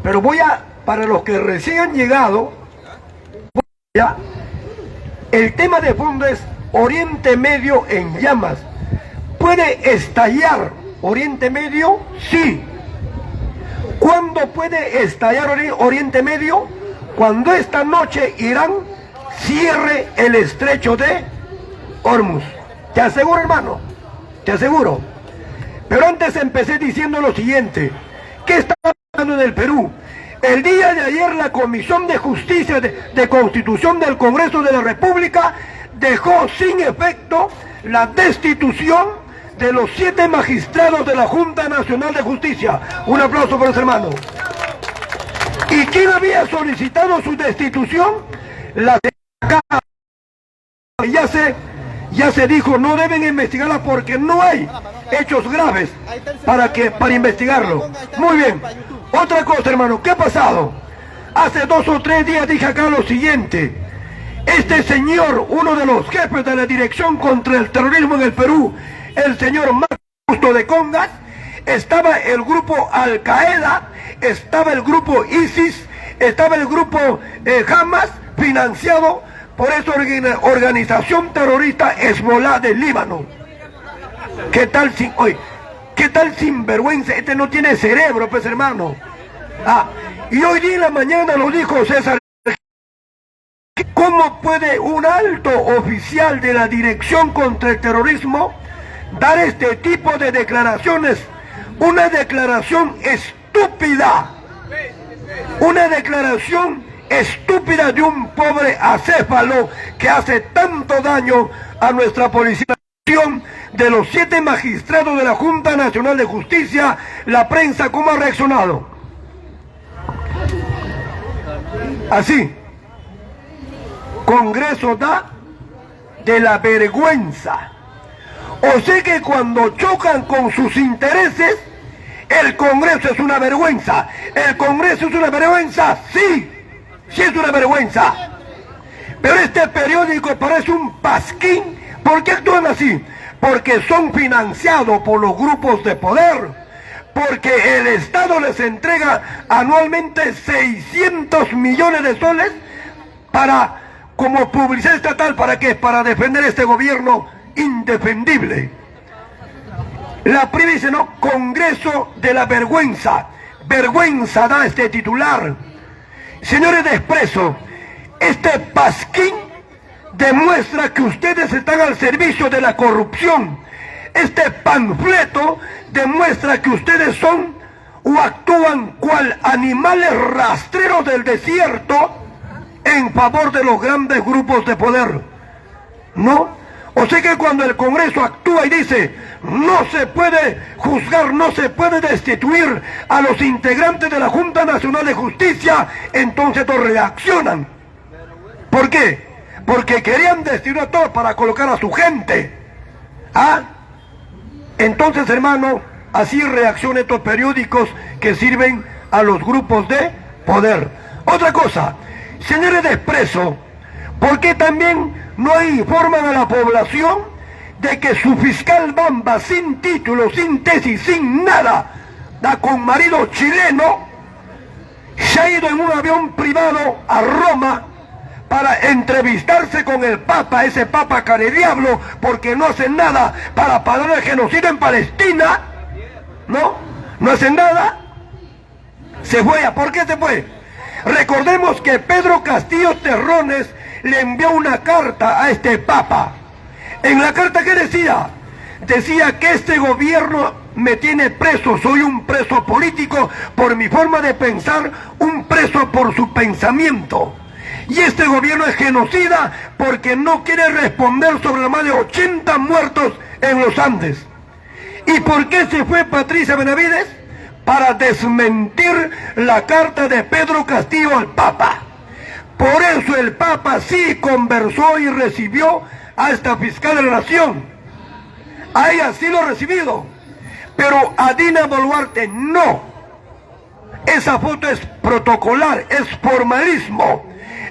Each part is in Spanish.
Pero para los que recién han llegado, el tema de fondo es Oriente Medio en llamas. ¿Puede estallar Oriente Medio? Sí. ¿Cuándo puede estallar Oriente Medio? Cuando esta noche Irán cierre el estrecho de Hormuz. Te aseguro, hermano, te aseguro. Pero antes empecé diciendo lo siguiente. ¿Qué está pasando en el Perú? El día de ayer la Comisión de Justicia de Constitución del Congreso de la República dejó sin efecto la destitución de los 7 magistrados de la Junta Nacional de Justicia. Un aplauso para ese hermano. ¿Y quién había solicitado su destitución? La ya se dijo, no deben investigarla porque no hay hechos graves para investigarlo. Muy bien. Otra cosa, hermano, ¿qué ha pasado? Hace 2 o 3 días dije acá lo siguiente. Este señor, uno de los jefes de la Dirección contra el Terrorismo en el Perú, el señor Augusto de Congas, estaba el grupo Al Qaeda, estaba el grupo ISIS, estaba el grupo Hamas, financiado por esta organización terrorista Hezbollah del Líbano. ¿Qué tal sinvergüenza? Este no tiene cerebro, pues, hermano. Y hoy día en la mañana lo dijo César. ¿Cómo puede un alto oficial de la Dirección contra el Terrorismo dar este tipo de declaraciones? Una declaración estúpida. Una declaración estúpida de un pobre acéfalo que hace tanto daño a nuestra policía. De los 7 magistrados de la Junta Nacional de Justicia, la prensa, ¿cómo ha reaccionado? Así. Congreso da de la vergüenza. O sea que cuando chocan con sus intereses, el Congreso es una vergüenza. ¿El Congreso es una vergüenza? Sí, sí es una vergüenza. Pero este periódico parece un pasquín. ¿Por qué actúan así? Porque son financiados por los grupos de poder, porque el Estado les entrega anualmente 600 millones de soles como publicidad estatal. ¿Para qué? Para defender este gobierno indefendible. La PRI dice, no, Congreso de la vergüenza. Vergüenza da este titular. Señores de Expreso, este pasquín demuestra que ustedes están al servicio de la corrupción. Este panfleto demuestra que ustedes son o actúan cual animales rastreros del desierto en favor de los grandes grupos de poder. ¿No? O sea que cuando el Congreso actúa y dice no se puede juzgar, no se puede destituir a los integrantes de la Junta Nacional de Justicia, entonces todos reaccionan. ¿Por qué? Porque querían destituir a todos para colocar a su gente. Entonces, hermano, así reaccionan estos periódicos que sirven a los grupos de poder. Otra cosa, señores de Expreso, ¿por qué también no informan a la población de que su fiscal Bamba, sin título, sin tesis, sin nada, con marido chileno, se ha ido en un avión privado a Roma para entrevistarse con el Papa, ese Papa carediablo, porque no hacen nada para parar el genocidio en Palestina? ¿No hacen nada? Se fue. ¿Por qué se fue? Recordemos que Pedro Castillo Terrones le envió una carta a este Papa. En la carta, ¿qué decía? Decía que este gobierno me tiene preso, soy un preso político por mi forma de pensar, un preso por su pensamiento. Y este gobierno es genocida porque no quiere responder sobre los más de 80 muertos en los Andes. ¿Y por qué se fue Patricia Benavides? Para desmentir la carta de Pedro Castillo al Papa. Por eso el Papa sí conversó y recibió a esta fiscal de la Nación. A ella sí lo ha recibido. Pero a Dina Boluarte no. Esa foto es protocolar, es formalismo.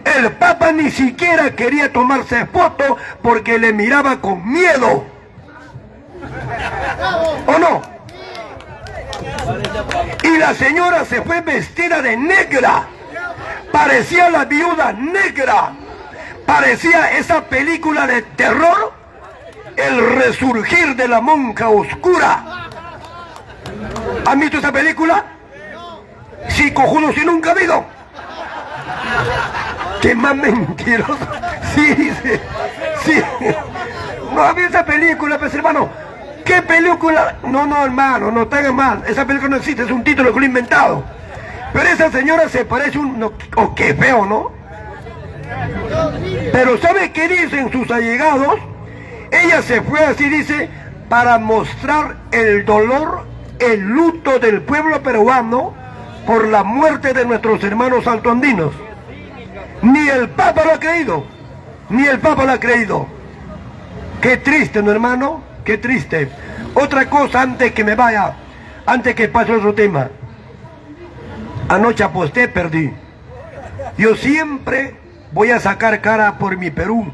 El Papa ni siquiera quería tomarse foto porque le miraba con miedo. ¿O no? Y la señora se fue vestida de negra. Parecía la viuda negra. Parecía esa película de terror, El resurgir de la monja oscura. ¿Han visto esa película? Sí, cojudo, si nunca ha habido. ¡Qué más mentiroso! Sí, sí, sí. No había esa película, pues hermano. ¿Qué película? No, no, hermano, no te hagas mal. Esa película no existe, es un título que lo he inventado. Pero esa señora se parece un... No, oh, qué feo, ¿no? Pero ¿sabe qué dicen sus allegados? Ella se fue así, dice, para mostrar el dolor, el luto del pueblo peruano por la muerte de nuestros hermanos altoandinos. Ni el Papa lo ha creído. Ni el Papa lo ha creído. Qué triste, ¿no, hermano? Qué triste. Otra cosa antes que me vaya, antes que pase otro tema. Anoche aposté, perdí. Yo siempre voy a sacar cara por mi Perú.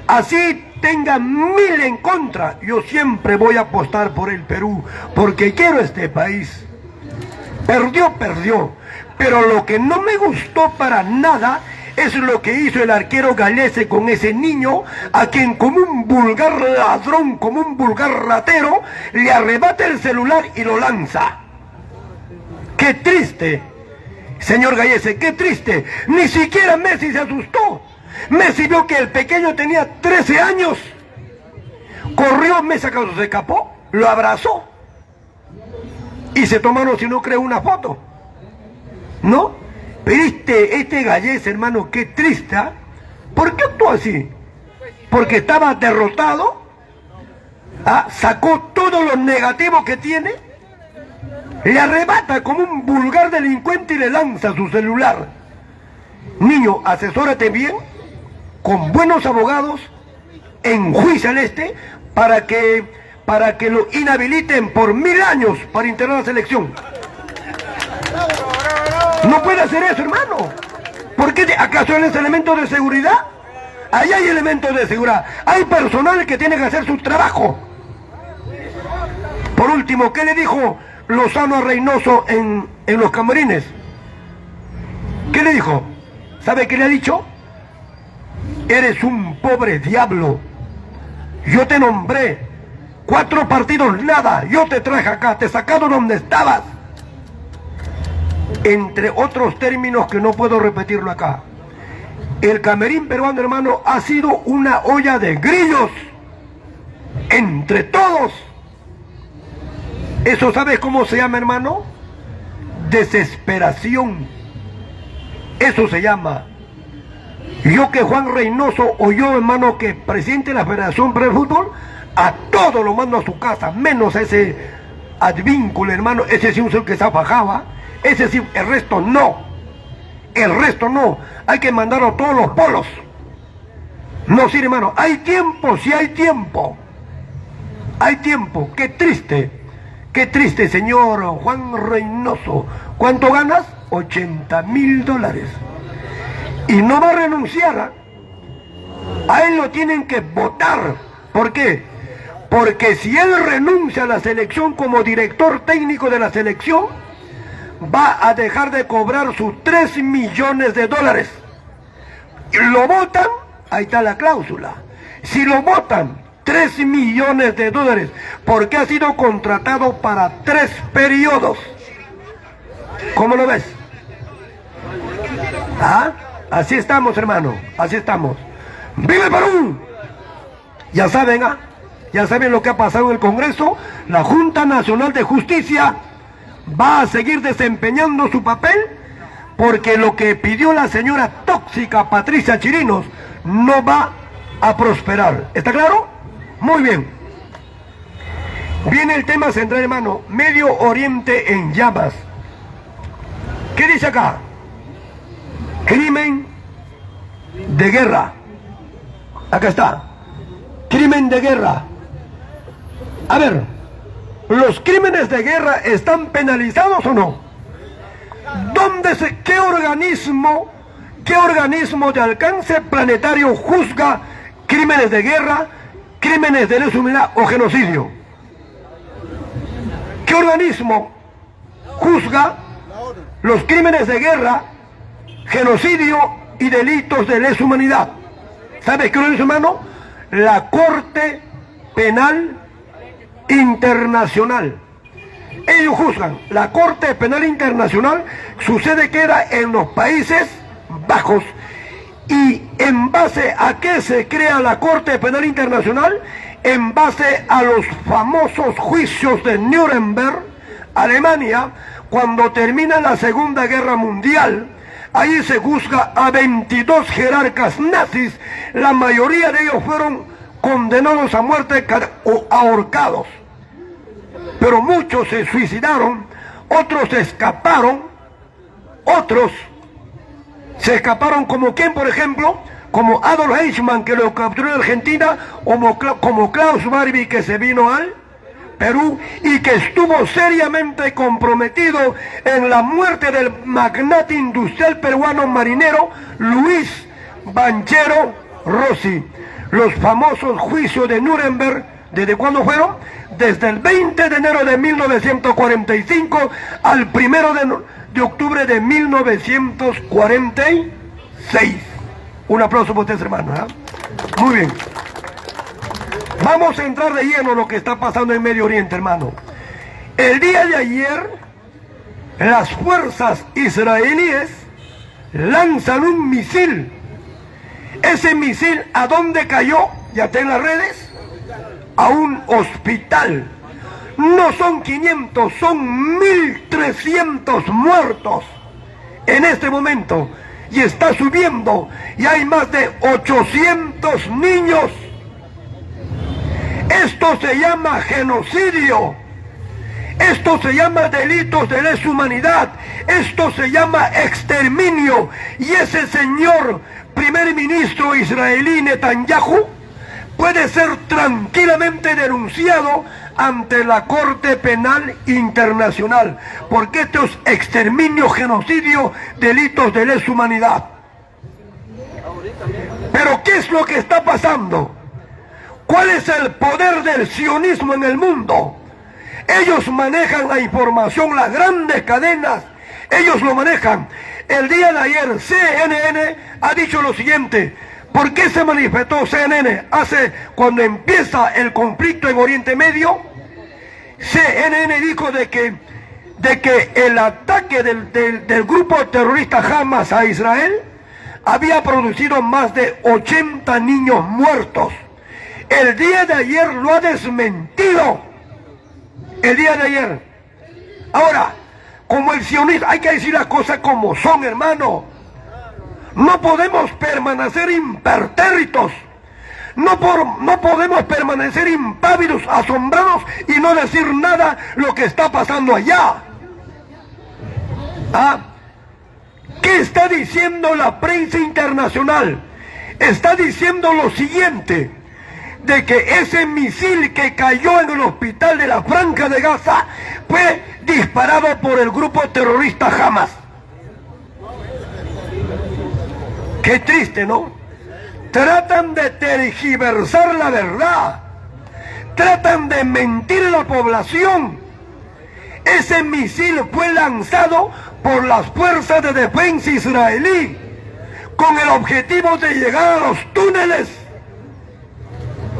Así tenga 1000 en contra, yo siempre voy a apostar por el Perú, porque quiero este país. Perdió, perdió. Pero lo que no me gustó para nada es lo que hizo el arquero Gallese con ese niño, a quien como un vulgar ladrón, como un vulgar ratero, le arrebata el celular y lo lanza. ¡Qué triste! Señor Gallese, qué triste. Ni siquiera Messi se asustó. Messi vio que el pequeño tenía 13 años. Corrió, Messi acaso se escapó, lo abrazó. Y se tomaron, si no creo, una foto. ¿No? Pero este Gallese, hermano, qué triste. ¿Eh? ¿Por qué actuó así? Porque estaba derrotado. ¿Ah? Sacó todo lo negativo que tiene. Le arrebata como un vulgar delincuente y le lanza su celular. Niño, asesórate bien, con buenos abogados, enjuíciale para que lo inhabiliten por 1000 años para integrar la selección. No puede hacer eso, hermano. ¿Por qué? ¿Acaso él es elemento de seguridad? Ahí hay elementos de seguridad. Hay personal que tiene que hacer su trabajo. Por último, ¿qué le dijo Lozano a Reynoso en los camarines? ¿Qué le dijo? ¿Sabe qué le ha dicho? Eres un pobre diablo. Yo te nombré 4 partidos, nada. Yo te traje acá, te sacaron donde estabas. Entre otros términos que no puedo repetirlo acá. El camerín peruano, hermano, ha sido una olla de grillos. Entre todos. ¿Eso sabes cómo se llama, hermano? Desesperación. Eso se llama. Yo que Juan Reynoso, o yo, hermano, que presidente de la Federación Peruana de Fútbol, a todo lo mando a su casa, menos a ese advínculo, hermano. Ese sí un ser que se afajaba. Ese sí, el resto no. El resto no. Hay que mandarlo a todos los polos. No, sí, hermano. Hay tiempo, sí hay tiempo. Hay tiempo. Qué triste. Qué triste, señor Juan Reynoso. ¿Cuánto ganas? $80.000. Y no va a renunciar. A él lo tienen que votar. ¿Por qué? Porque si él renuncia a la selección como director técnico de la selección, va a dejar de cobrar sus $3 millones. Y lo votan, ahí está la cláusula. Si lo votan, $3 millones, porque ha sido contratado para 3 periodos. ¿Cómo lo ves? ¿Ah? Así estamos, hermano, así estamos. ¡Viva el Perú! Ya saben, ¿ah? Ya saben lo que ha pasado en el Congreso. La Junta Nacional de Justicia va a seguir desempeñando su papel, porque lo que pidió la señora tóxica Patricia Chirinos no va a prosperar. ¿Está claro? Muy bien. Viene el tema central, hermano. Medio Oriente en llamas. ¿Qué dice acá? Crimen de guerra. Acá está. Crimen de guerra. A ver, ¿los crímenes de guerra están penalizados o no? ¿Qué organismo de alcance planetario juzga crímenes de guerra, crímenes de lesa humanidad o genocidio? ¿Qué organismo juzga los crímenes de guerra, genocidio y delitos de lesa humanidad. ¿Sabe qué lo dice, hermano? La Corte Penal Internacional. Ellos juzgan. La Corte Penal Internacional sucede que era en los Países Bajos. ¿Y en base a qué se crea la Corte Penal Internacional? En base a los famosos juicios de Nuremberg, Alemania, cuando termina la Segunda Guerra Mundial. Ahí se juzga a 22 jerarcas nazis. La mayoría de ellos fueron condenados a muerte o ahorcados. Pero muchos se suicidaron, otros escaparon, como ¿quién, por ejemplo? Como Adolf Eichmann, que lo capturó en Argentina, como Klaus Barbie, que se vino al Perú y que estuvo seriamente comprometido en la muerte del magnate industrial peruano marinero Luis Banchero Rossi. Los famosos juicios de Nuremberg, ¿desde cuándo fueron? Desde el 20 de enero de 1945 al 1 de octubre de 1946. Un aplauso para ustedes, hermanos, ¿eh? Muy bien. Vamos a entrar de lleno en lo que está pasando en Medio Oriente, hermano. El día de ayer, las fuerzas israelíes lanzan un misil. Ese misil, ¿a dónde cayó? ¿Ya está en las redes? A un hospital. No son 500, son 1.300 muertos en este momento. Y está subiendo. Y hay más de 800 niños. Esto se llama genocidio. Esto se llama delitos de lesa humanidad. Esto se llama exterminio. Y ese señor primer ministro israelí Netanyahu puede ser tranquilamente denunciado ante la Corte Penal Internacional, porque esto es exterminio, genocidio, delitos de lesa humanidad. Pero ¿qué es lo que está pasando? ¿Cuál es el poder del sionismo en el mundo? Ellos manejan la información, las grandes cadenas, ellos lo manejan. El día de ayer CNN ha dicho lo siguiente. ¿Por qué se manifestó CNN? Cuando empieza el conflicto en Oriente Medio, CNN dijo de que el ataque del grupo terrorista Hamas a Israel había producido más de 80 niños muertos. El día de ayer lo ha desmentido. El día de ayer. Ahora, como el sionismo, hay que decir las cosas como son, hermano. No podemos permanecer impertérritos. No podemos permanecer impávidos, asombrados y no decir nada lo que está pasando allá. ¿Ah? ¿Qué está diciendo la prensa internacional? Está diciendo lo siguiente, de que ese misil que cayó en el hospital de la Franja de Gaza fue disparado por el grupo terrorista Hamas. Qué triste, ¿no? Tratan de tergiversar la verdad. Tratan de mentir a la población. Ese misil fue lanzado por las fuerzas de defensa israelí con el objetivo de llegar a los túneles.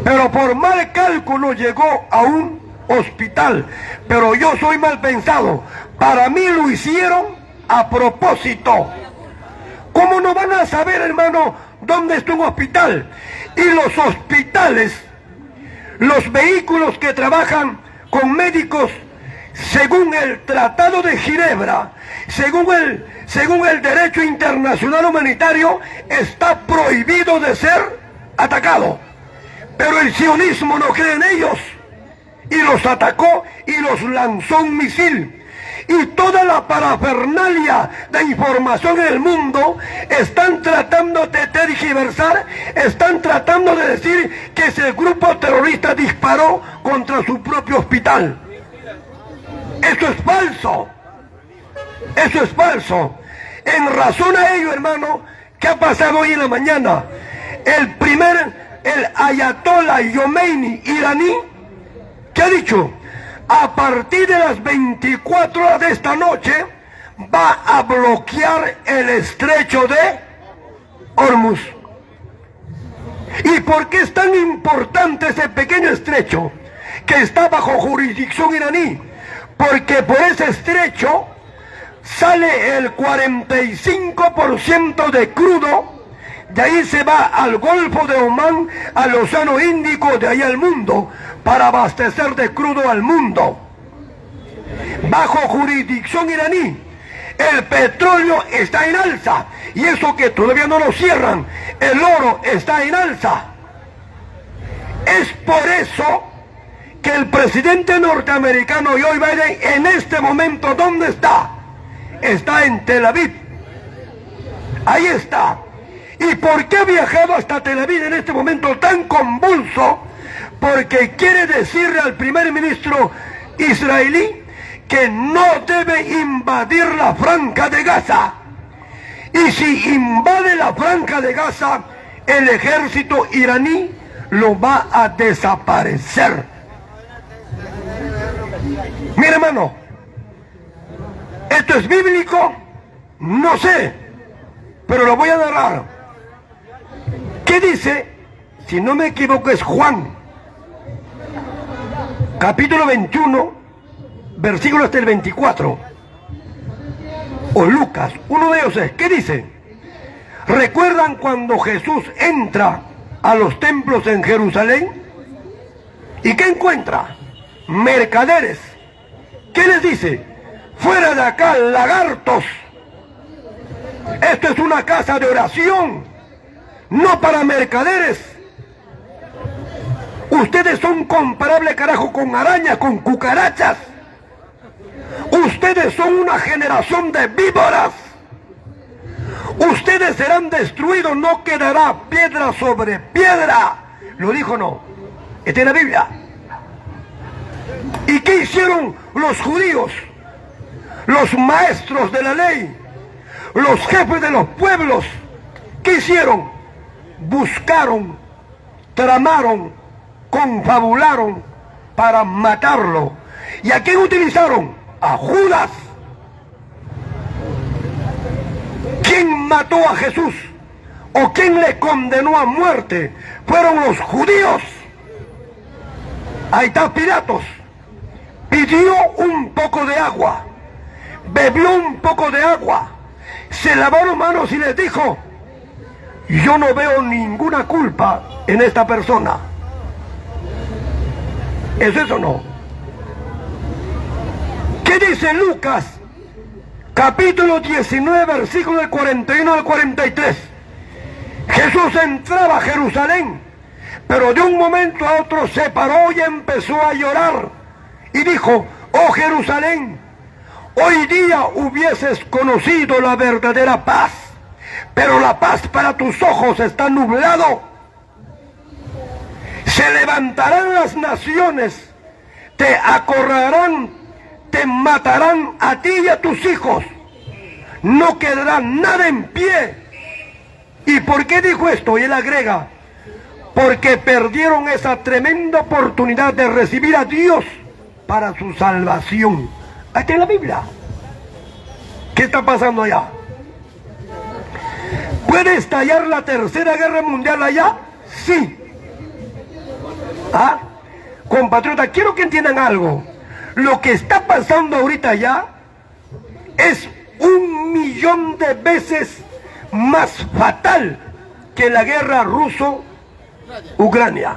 Pero por mal cálculo llegó a un hospital. Pero yo soy mal pensado. Para mí lo hicieron a propósito. ¿Cómo no van a saber, hermano, dónde está un hospital? Y los hospitales, los vehículos que trabajan con médicos, según el Tratado de Ginebra, según el derecho internacional humanitario, está prohibido de ser atacado. Pero el sionismo no cree en ellos y los atacó y los lanzó un misil. Y toda la parafernalia de información en el mundo están tratando de tergiversar, están tratando de decir que ese grupo terrorista disparó contra su propio hospital. Eso es falso. Eso es falso. En razón a ello, hermano, ¿qué ha pasado hoy en la mañana? El ayatollah Khomeini iraní, ¿qué ha dicho? a partir de las 24 horas de esta noche, va a bloquear el estrecho de Hormuz. ¿Y por qué es tan importante ese pequeño estrecho que está bajo jurisdicción iraní? Porque por ese estrecho sale el 45% de crudo, de ahí se va al Golfo de Omán, al Océano Índico, de ahí al mundo, para abastecer de crudo al mundo. Bajo jurisdicción iraní, el petróleo está en alza, y eso que todavía no lo cierran, el oro está en alza. Es por eso que el presidente norteamericano Joe Biden en este momento, ¿dónde está? Está en Tel Aviv. Ahí está. ¿Y por qué ha viajado hasta Tel Aviv en este momento tan convulso? Porque quiere decirle al primer ministro israelí que no debe invadir la Franja de Gaza. Y si invade la Franja de Gaza, el ejército iraní lo va a desaparecer. Mira, hermano, ¿esto es bíblico? No sé, pero lo voy a narrar. ¿Qué dice? Si no me equivoco es Juan, capítulo 21, versículo hasta el 24. O Lucas, uno de ellos es. ¿Qué dice? ¿Recuerdan cuando Jesús entra a los templos en Jerusalén? ¿Y qué encuentra? Mercaderes. ¿Qué les dice? Fuera de acá, lagartos. Esto es una casa de oración, no para mercaderes. Ustedes son comparables, carajo, con arañas, con cucarachas. Ustedes son una generación de víboras. Ustedes serán destruidos, no quedará piedra sobre piedra. ¿Lo dijo o no? Está en la Biblia. ¿Y qué hicieron los judíos? Los maestros de la ley, los jefes de los pueblos, ¿qué hicieron? Buscaron, tramaron, confabularon para matarlo. ¿Y a quién utilizaron? A Judas. ¿Quién mató a Jesús? ¿O quién le condenó a muerte? Fueron los judíos. Ahí está Pilatos. Pidió un poco de agua, bebió un poco de agua, se lavó las manos y les dijo: yo no veo ninguna culpa en esta persona. ¿Es eso o no? ¿Qué dice Lucas? Capítulo 19, versículo del 41 al 43. Jesús entraba a Jerusalén, pero de un momento a otro se paró y empezó a llorar. Y dijo: oh Jerusalén, hoy día hubieses conocido la verdadera paz, pero la paz para tus ojos está nublado. Se levantarán las naciones, te acorralarán, te matarán a ti y a tus hijos. No quedará nada en pie. ¿Y por qué dijo esto? Y él agrega: porque perdieron esa tremenda oportunidad de recibir a Dios para su salvación. Ahí está en la Biblia. ¿Qué está pasando allá? ¿Puede estallar la tercera guerra mundial allá? Sí. ¿Ah? Compatriotas, quiero que entiendan algo. Lo que está pasando ahorita allá es 1.000.000 de veces más fatal que la guerra ruso-ucrania.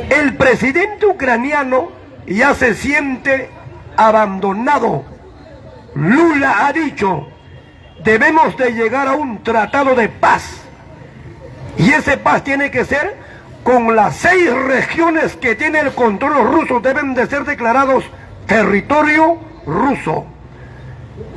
El presidente ucraniano ya se siente abandonado. Lula ha dicho: debemos de llegar a un tratado de paz. Y ese paz tiene que ser con las 6 regiones que tiene el control los rusos. Deben de ser declarados territorio ruso.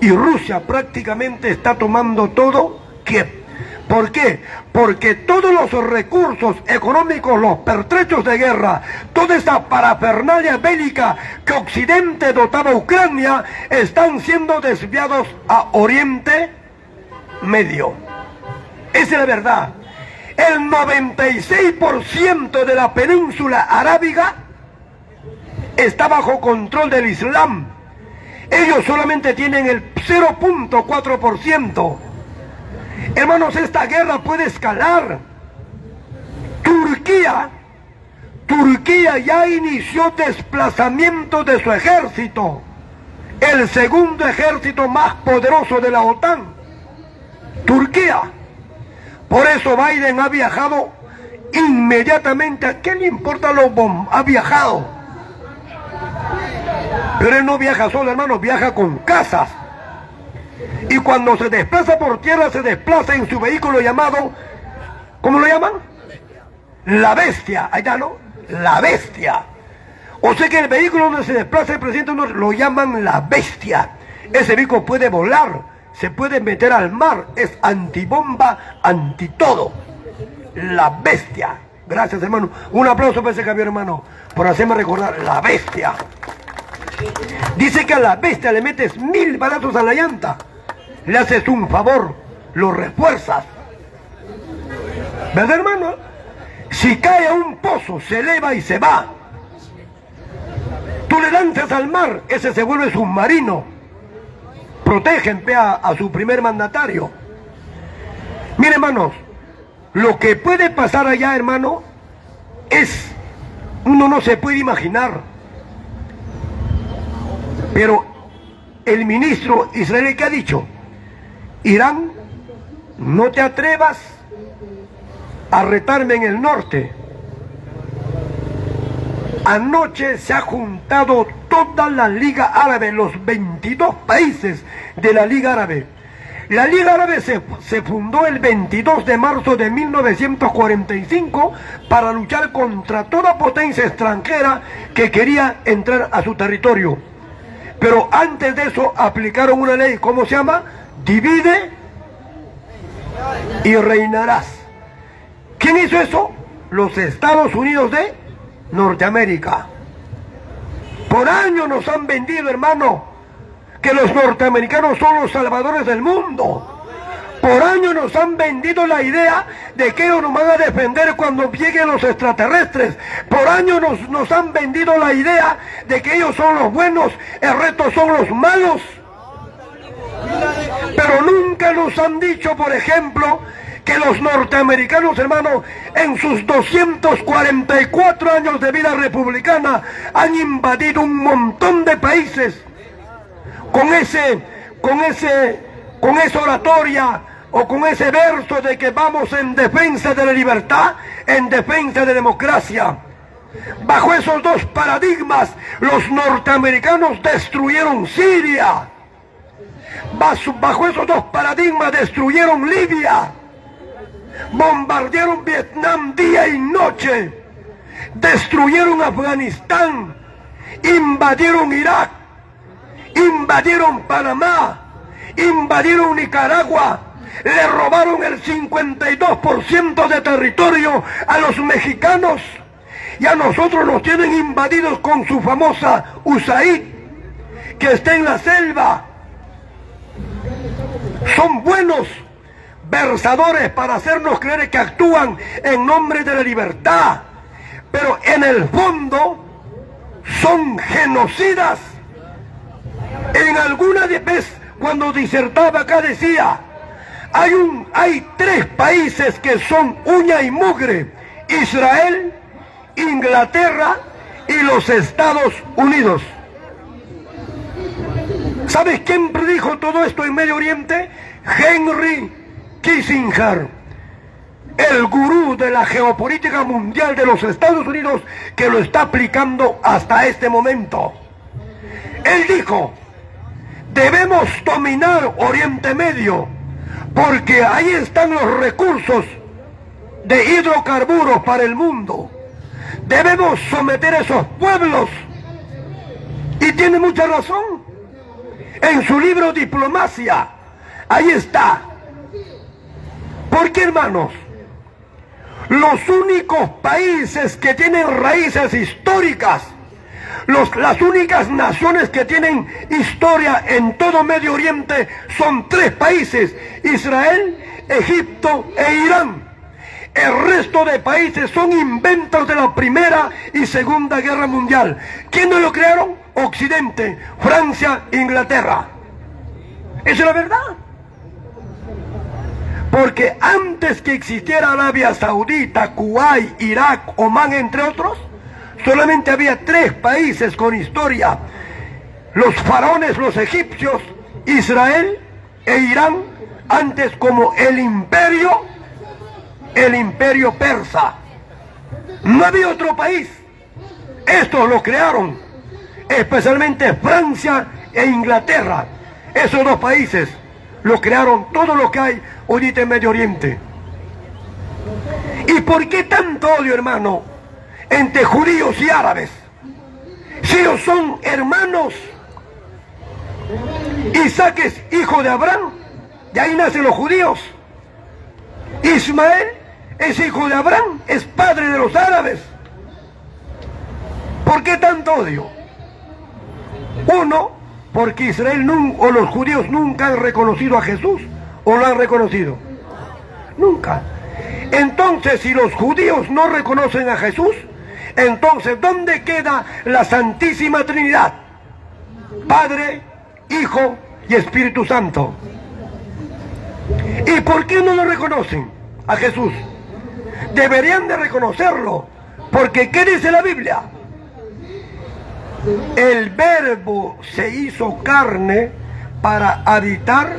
Y Rusia prácticamente está tomando todo Kiev. ¿Por qué? Porque todos los recursos económicos, los pertrechos de guerra, toda esa parafernalia bélica que Occidente dotaba a Ucrania, están siendo desviados a Oriente Medio. Esa es la verdad. El 96% de la península arábiga está bajo control del Islam. Ellos solamente tienen el 0.4%. Hermanos, esta guerra puede escalar. Turquía ya inició desplazamiento de su ejército, el segundo ejército más poderoso de la OTAN, Turquía. Por eso Biden ha viajado inmediatamente. ¿A qué le importa los bombos? Ha viajado. Pero él no viaja solo, hermano, viaja con casas. Y cuando se desplaza por tierra, se desplaza en su vehículo llamado, ¿cómo lo llaman? La Bestia. Allá, ¿no? La Bestia. O sea que el vehículo donde se desplaza el presidente lo llaman La Bestia. Ese vehículo puede volar, se puede meter al mar, es antibomba, anti todo. La Bestia. Gracias, hermano. Un aplauso para ese cambio, hermano, por hacerme recordar. La Bestia. Dice que a La Bestia le metes 1000 balazos a la llanta, le haces un favor, lo refuerzas. ¿Verdad, hermano? Si cae a un pozo, se eleva y se va. Tú le lanzas al mar, ese se vuelve submarino. Protegen a su primer mandatario. Miren, hermanos, lo que puede pasar allá, hermano, uno no se puede imaginar. Pero el ministro israelí, ¿qué ha dicho? Irán, no te atrevas a retarme en el norte. Anoche se ha juntado toda la Liga Árabe, los 22 países de la Liga Árabe. La Liga Árabe se fundó el 22 de marzo de 1945 para luchar contra toda potencia extranjera que quería entrar a su territorio. Pero antes de eso aplicaron una ley, ¿cómo se llama? Divide y reinarás. ¿Quién hizo eso? Los Estados Unidos de Norteamérica. Por años nos han vendido, hermano, que los norteamericanos son los salvadores del mundo. Por años nos han vendido la idea de que ellos nos van a defender cuando lleguen los extraterrestres. Por años nos han vendido la idea de que ellos son los buenos, el resto son los malos. Pero nunca nos han dicho, por ejemplo, que los norteamericanos, hermano, en sus 244 años de vida republicana, han invadido un montón de países con esa oratoria o con ese verso de que vamos en defensa de la libertad, en defensa de la democracia. Bajo esos dos paradigmas, los norteamericanos destruyeron Siria. Bajo esos dos paradigmas destruyeron Libia. Bombardearon Vietnam día y noche, destruyeron Afganistán, invadieron Irak, invadieron Panamá, invadieron Nicaragua, le robaron el 52% de territorio a los mexicanos y a nosotros nos tienen invadidos con su famosa USAID, que está en la selva. Son buenos versadores para hacernos creer que actúan en nombre de la libertad, pero en el fondo son genocidas. En alguna vez cuando disertaba acá decía, hay 3 países que son uña y mugre: Israel, Inglaterra y los Estados Unidos. ¿Sabes quién predijo todo esto en Medio Oriente? Henry Kissinger, el gurú de la geopolítica mundial de los Estados Unidos, que lo está aplicando hasta este momento. Él dijo, debemos dominar Oriente Medio, porque ahí están los recursos de hidrocarburos para el mundo. Debemos someter a esos pueblos. Y tiene mucha razón. En su libro Diplomacia, ahí está. Porque, hermanos, los únicos países que tienen raíces históricas, las únicas naciones que tienen historia en todo Medio Oriente son 3 países: Israel, Egipto e Irán. El resto de países son inventos de la Primera y Segunda Guerra Mundial. ¿Quiénes lo crearon? Occidente, Francia, Inglaterra. Esa es la verdad. Porque antes que existiera Arabia Saudita, Kuwait, Irak, Omán, entre otros, solamente había 3 países con historia. Los faraones, los egipcios, Israel e Irán, antes como el imperio persa. No había otro país. Estos lo crearon, especialmente Francia e Inglaterra. Esos 2 países lo crearon todo lo que hay ahorita en Medio Oriente. ¿Y por qué tanto odio, hermano, entre judíos y árabes? Si ellos son hermanos. Isaac es hijo de Abraham, de ahí nacen los judíos. Ismael es hijo de Abraham, es padre de los árabes. ¿Por qué tanto odio? Uno, porque Israel o los judíos nunca han reconocido a Jesús, o lo han reconocido. Nunca. Entonces, si los judíos no reconocen a Jesús, entonces, ¿dónde queda la Santísima Trinidad? Padre, Hijo y Espíritu Santo. ¿Y por qué no lo reconocen a Jesús? Deberían de reconocerlo, porque ¿qué dice la Biblia? El Verbo se hizo carne para habitar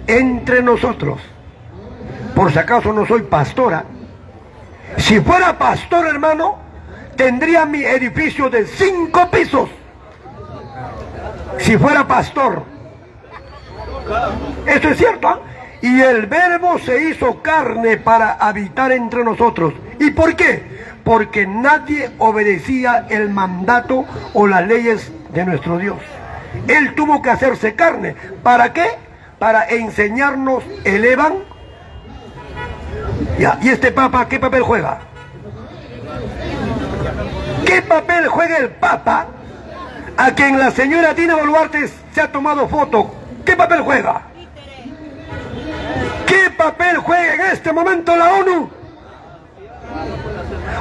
entre nosotros. Por si acaso no soy pastora. Si fuera pastor, hermano, tendría mi edificio de 5 pisos. Si fuera pastor. Esto es cierto, ¿eh? Y el Verbo se hizo carne para habitar entre nosotros. ¿Y por qué? Porque nadie obedecía el mandato o las leyes de nuestro Dios. Él tuvo que hacerse carne. ¿Para qué? Para enseñarnos el Evangelio. ¿Y este Papa qué papel juega? ¿Qué papel juega el Papa a quien la señora Dina Boluarte se ha tomado foto? ¿Qué papel juega? ¿Qué papel juega en este momento la ONU?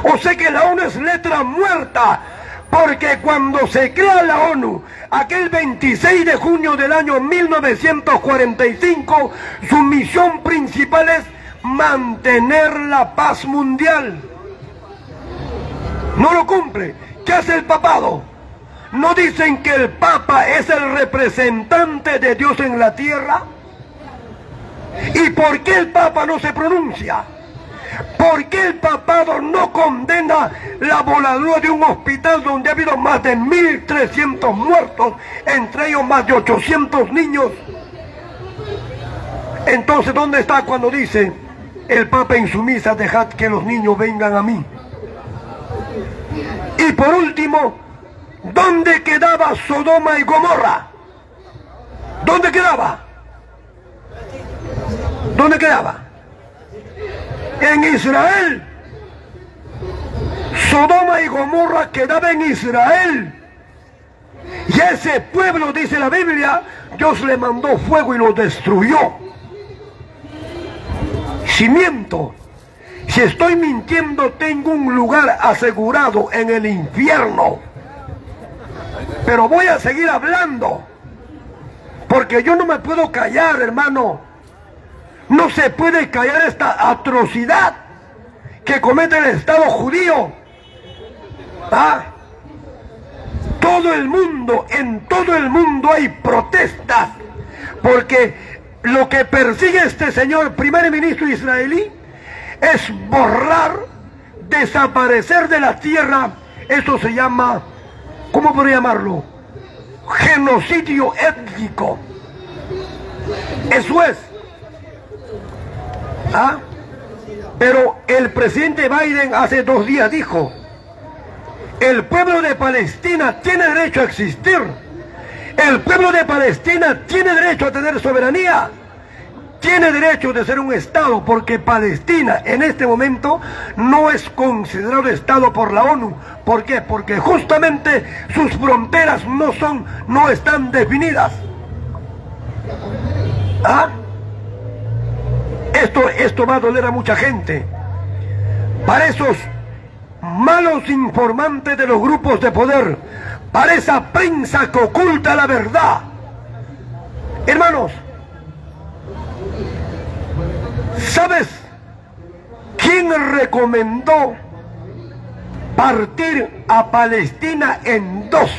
O sea que la ONU es letra muerta, porque cuando se crea la ONU, aquel 26 de junio del año 1945, su misión principal es mantener la paz mundial. No lo cumple. ¿Qué hace el papado? ¿No dicen que el Papa es el representante de Dios en la tierra? ¿Y por qué el Papa no se pronuncia? ¿Por qué el papado no condena la voladura de un hospital donde ha habido más de 1.300 muertos, entre ellos más de 800 niños? Entonces, ¿dónde está cuando dice el Papa en su misa, dejad que los niños vengan a mí? Y por último, ¿dónde quedaba Sodoma y Gomorra? ¿Dónde quedaba? ¿Dónde quedaba? En Israel. Sodoma y Gomorra quedaba en Israel. Y a ese pueblo, dice la Biblia, Dios le mandó fuego y lo destruyó. Si miento, si estoy mintiendo, tengo un lugar asegurado en el infierno. Pero voy a seguir hablando, porque yo no me puedo callar, hermano. No se puede callar esta atrocidad que comete el Estado judío. ¿Ah? Todo el mundo, en todo el mundo hay protestas, porque lo que persigue este señor primer ministro israelí es borrar, desaparecer de la tierra. Eso se llama, ¿cómo podría llamarlo? Genocidio étnico. Eso es. ¿Ah? Pero el presidente Biden hace 2 días dijo: el pueblo de Palestina tiene derecho a existir. El pueblo de Palestina tiene derecho a tener soberanía. Tiene derecho de ser un Estado, porque Palestina en este momento no es considerado Estado por la ONU. ¿Por qué? Porque justamente sus fronteras no están definidas. ¿Ah? Esto va a doler a mucha gente. para esos malos informantes de los grupos de poder, para esa prensa que oculta la verdad. Hermanos, ¿sabes quién recomendó partir a Palestina en dos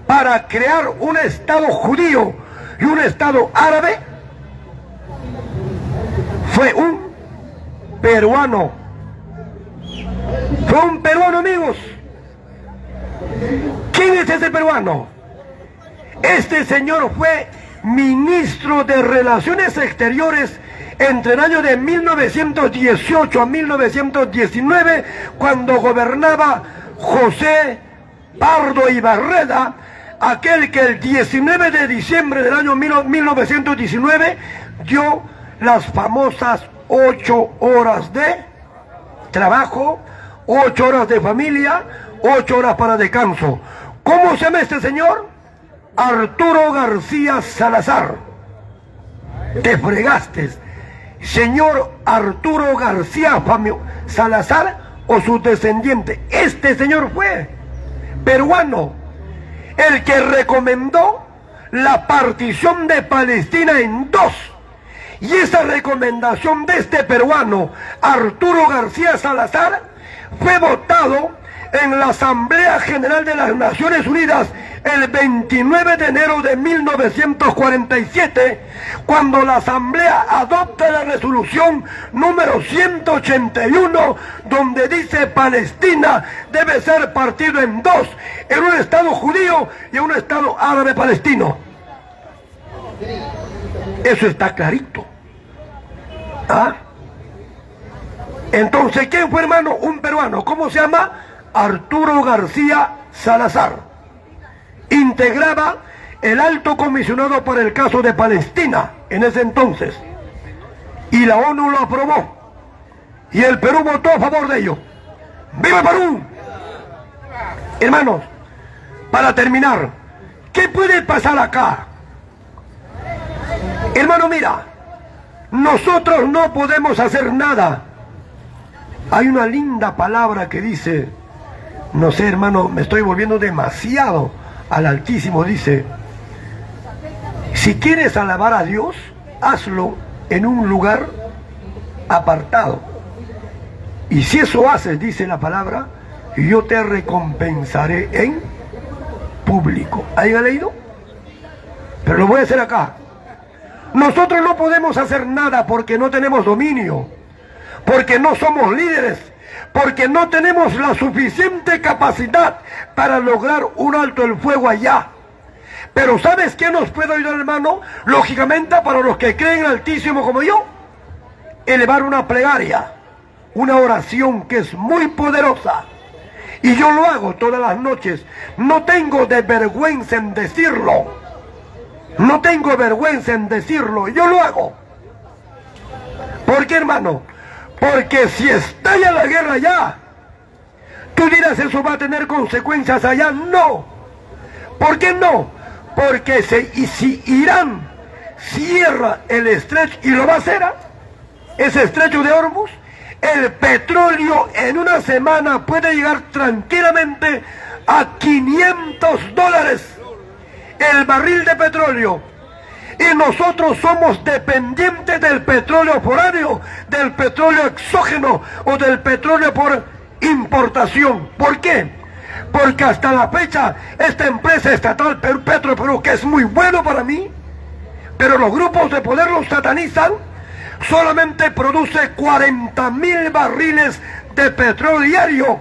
para crear un Estado judío y un Estado árabe? Fue un peruano. Fue un peruano, amigos. ¿Quién es ese peruano? Este señor fue ministro de Relaciones Exteriores entre el año de 1918 a 1919, cuando gobernaba José Pardo Ibarreda, aquel que el 19 de diciembre del año 1919 dio las famosas 8 horas de trabajo, 8 horas de familia, 8 horas para descanso. ¿Cómo se llama este señor? Arturo García Salazar. Te fregaste, señor Arturo García Salazar o su descendiente. Este señor fue peruano, el que recomendó la partición de Palestina en dos. Y esa recomendación de este peruano, Arturo García Salazar, fue votado en la Asamblea General de las Naciones Unidas el 29 de enero de 1947, cuando la Asamblea adopta la resolución número 181, donde dice Palestina debe ser partido en dos, en un Estado judío y en un Estado árabe palestino. Eso está clarito. ¿Ah? Entonces, ¿quién fue, hermano? Un peruano. ¿Cómo se llama? Arturo García Salazar. Integraba el alto comisionado para el caso de Palestina en ese entonces. Y la ONU lo aprobó. Y el Perú votó a favor de ello. ¡Viva Perú! Hermanos, para terminar, ¿qué puede pasar acá? Hermano, mira, nosotros no podemos hacer nada. Hay una linda palabra que dice, no sé, hermano, me estoy volviendo demasiado al Altísimo, dice, si quieres alabar a Dios, hazlo en un lugar apartado. Y si eso haces, dice la palabra, yo te recompensaré en público. ¿Alguien ha leído? Pero lo voy a hacer acá. Nosotros no podemos hacer nada porque no tenemos dominio, porque no somos líderes, porque no tenemos la suficiente capacidad para lograr un alto el fuego allá. Pero ¿sabes qué nos puede ayudar, hermano? Lógicamente, para los que creen en el Altísimo como yo, elevar una plegaria, una oración que es muy poderosa. Y yo lo hago todas las noches. No tengo de vergüenza en decirlo. No tengo vergüenza en decirlo. Yo lo hago. ¿Por qué, hermano? Porque si estalla la guerra allá, tú dirás, ¿eso va a tener consecuencias allá? No. ¿Por qué no? Porque si Irán cierra el estrecho, y lo va a hacer, ese estrecho de Hormuz, el petróleo en una semana puede llegar tranquilamente a $500 el barril de petróleo. Y nosotros somos dependientes del petróleo foráneo, del petróleo exógeno o del petróleo por importación. ¿Por qué? Porque hasta la fecha esta empresa estatal Petroperú, que es muy bueno para mí, pero los grupos de poder los satanizan, solamente produce 40.000 barriles de petróleo diario,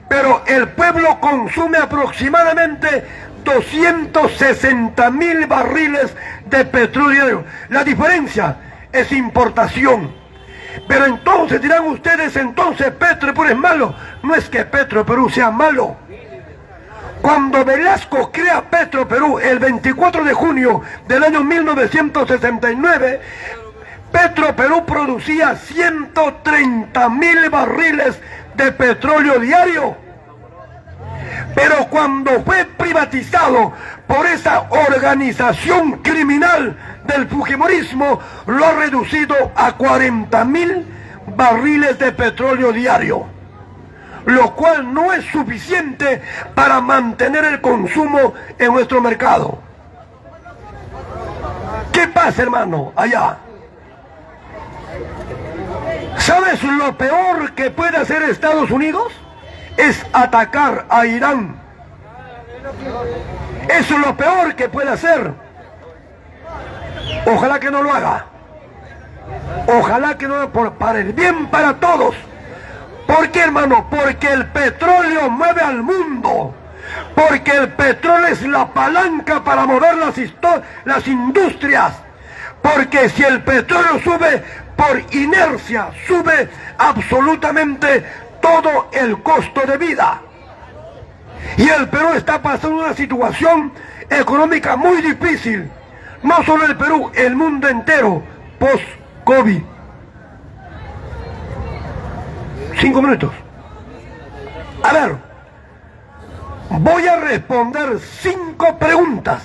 pero el pueblo consume aproximadamente 260.000 barriles de petróleo diario. La diferencia es importación. Pero entonces dirán ustedes, entonces Petroperú es malo. No es que Petroperú sea malo. Cuando Velasco crea Petroperú el 24 de junio del año 1969, Petroperú producía 130.000 barriles de petróleo diario. Pero cuando fue privatizado por esa organización criminal del fujimorismo, lo ha reducido a 40.000 barriles de petróleo diario, lo cual no es suficiente para mantener el consumo en nuestro mercado. ¿Qué pasa, hermano, allá? ¿Sabes lo peor que puede hacer Estados Unidos? Es atacar a Irán. Eso es lo peor que puede hacer. Ojalá que no lo haga. Ojalá que no lo haga, para el bien para todos. ¿Por qué, hermano? Porque el petróleo mueve al mundo. Porque el petróleo es la palanca para mover las industrias. Porque si el petróleo sube, por inercia sube absolutamente todo el costo de vida. Y el Perú está pasando una situación económica muy difícil. No solo el Perú, el mundo entero, post-COVID. 5 minutos. A ver, voy a responder 5 preguntas.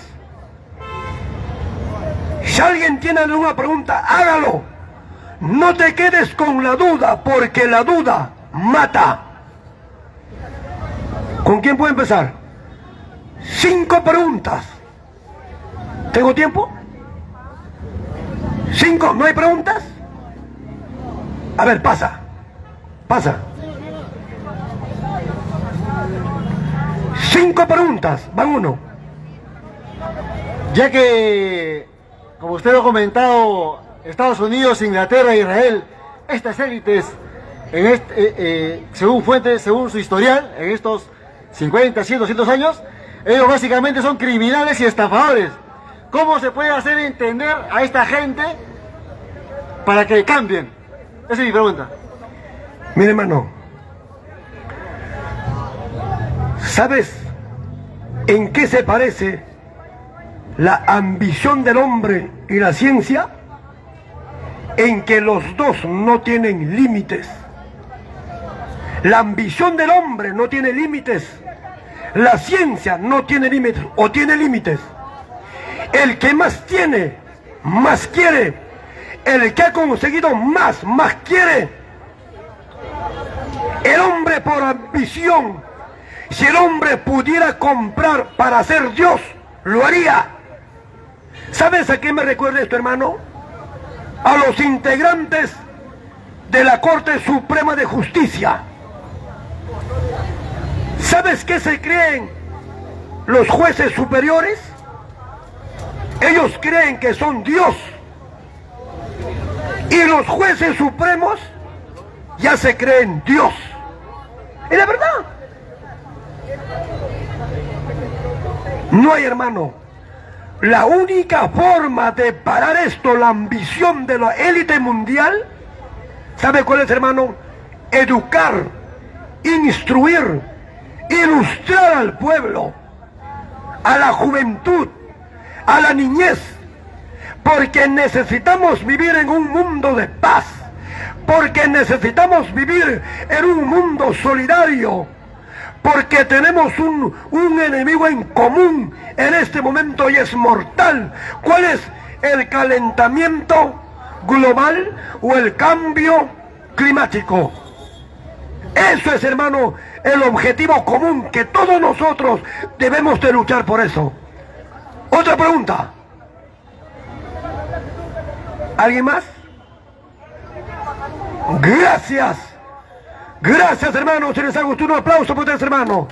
Si alguien tiene alguna pregunta, hágalo. No te quedes con la duda, porque la duda mata. ¿Con quién puedo empezar? 5 preguntas. ¿Tengo tiempo? 5, ¿no hay preguntas? A ver, pasa. Pasa. 5 preguntas, van 1. Ya que, como usted lo ha comentado, Estados Unidos, Inglaterra e Israel, estas élites, según fuentes, según su historial, en estos 50, 100, 200 años, ellos básicamente son criminales y estafadores. ¿Cómo se puede hacer entender a esta gente para que cambien? Esa es mi pregunta. Mire, hermano, ¿sabes en qué se parece la ambición del hombre y la ciencia? En que los dos no tienen límites. La ambición del hombre no tiene límites. La ciencia no tiene límites, o tiene límites. El que más tiene, más quiere. El que ha conseguido más quiere. El hombre por ambición, si el hombre pudiera comprar para ser Dios, lo haría. ¿Sabes a qué me recuerda esto, hermano? A los integrantes de la Corte Suprema de Justicia. ¿Sabes qué se creen los jueces superiores? Ellos creen que son Dios. Y los jueces supremos ya se creen Dios. Es la verdad. No hay, hermano. La única forma de parar esto, la ambición de la élite mundial, ¿sabe cuál es, hermano? Educar, instruir, ilustrar al pueblo, a la juventud, a la niñez, porque necesitamos vivir en un mundo de paz, porque necesitamos vivir en un mundo solidario, porque tenemos un enemigo en común en este momento y es mortal. ¿Cuál es? El calentamiento global o el cambio climático. Eso es, hermano, el objetivo común que todos nosotros debemos de luchar por eso. Otra pregunta. ¿Alguien más? Gracias. Gracias, hermanos. Si les ha gustado, un aplauso para ustedes, hermanos.